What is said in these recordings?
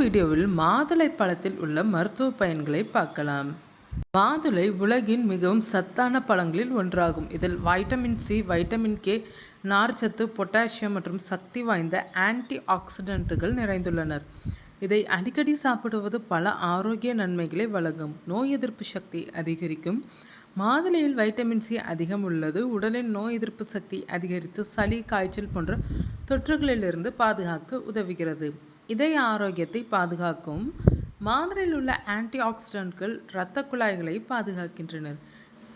வீடியோவில் மாதுளை பழத்தில் உள்ள மருத்துவ பயன்களை பார்க்கலாம். மாதுளை உலகின் மிகவும் சத்தான பழங்களில் ஒன்றாகும். இதில் வைட்டமின் சி, வைட்டமின் கே, நார்ச்சத்து, பொட்டாசியம் மற்றும் சக்தி வாய்ந்த ஆன்டி ஆக்சிடென்ட்டுகள் நிறைந்துள்ளனர். இதை அடிக்கடி சாப்பிடுவது பல ஆரோக்கிய நன்மைகளை வழங்கும். நோய் எதிர்ப்பு சக்தி அதிகரிக்கும். மாதுளையில் வைட்டமின் சி அதிகம் உள்ளது. உடலின் நோய் எதிர்ப்பு சக்தி அதிகரித்து சளி, காய்ச்சல் போன்ற தொற்றுகளிலிருந்து பாதுகாக்க உதவுகிறது. இதய ஆரோக்கியத்தை பாதுகாக்கும். மாதுளையில் உள்ள ஆன்டி ஆக்சிடென்ட்கள் இரத்த குழாய்களை பாதுகாக்கின்றனர்.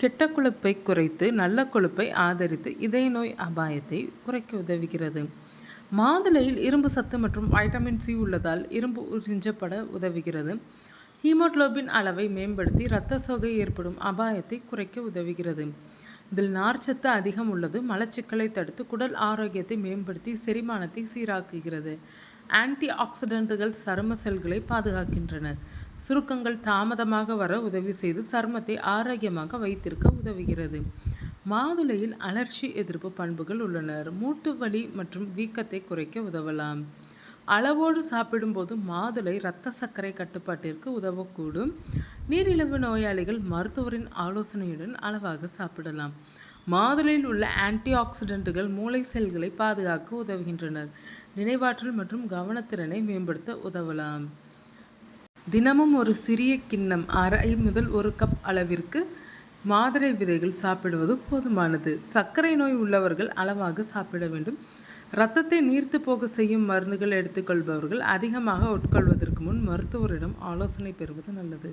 கெட்ட கொழுப்பை குறைத்து நல்ல கொழுப்பை ஆதரித்து இதய நோய் அபாயத்தை குறைக்க உதவுகிறது. மாதுளையில் இரும்பு சத்து மற்றும் வைட்டமின் சி உள்ளதால் இரும்பு உறிஞ்சப்பட உதவுகிறது. ஹீமோகுளோபின் அளவை மேம்படுத்தி இரத்த சோகை ஏற்படும் அபாயத்தை குறைக்க உதவுகிறது. இதில் நார்ச்சத்து அதிகம் உள்ளது. மலச்சிக்கலை தடுத்து குடல் ஆரோக்கியத்தை மேம்படுத்தி செரிமானத்தை சீராக்குகிறது. ஆன்டி ஆக்சிடென்ட்டுகள் சரும செல்களை பாதுகாக்கின்றன. சுருக்கங்கள் தாமதமாக வர உதவி செய்து சருமத்தை ஆரோக்கியமாக வைத்திருக்க உதவுகிறது. மாதுளையில் அலர்ஜி எதிர்ப்பு பண்புகள் உள்ளன. மூட்டு வலி மற்றும் வீக்கத்தை குறைக்க உதவலாம். அளவோடு சாப்பிடும்போது மாதுளை இரத்த சர்க்கரை கட்டுப்பாட்டிற்கு உதவக்கூடும். நீரிழிவு நோயாளிகள் மருத்துவரின் ஆலோசனையுடன் அளவாக சாப்பிடலாம். மாதுளையில் உள்ள ஆன்டி ஆக்சிடென்ட்டுகள் மூளை செல்களை பாதுகாக்க உதவுகின்றனர். நினைவாற்றல் மற்றும் கவனத்திறனை மேம்படுத்த உதவலாம். தினமும் ஒரு சிறிய கிண்ணம் அரை முதல் 1 கப் அளவிற்கு மாதுளை விதைகள் சாப்பிடுவது போதுமானது. சர்க்கரை நோய் உள்ளவர்கள் அளவாக சாப்பிட வேண்டும். இரத்தத்தை நீர்த்து போக செய்யும் மருந்துகள் எடுத்துக்கொள்பவர்கள் அதிகமாக உட்கொள்வதற்கு முன் மருத்துவரிடம் ஆலோசனை பெறுவது நல்லது.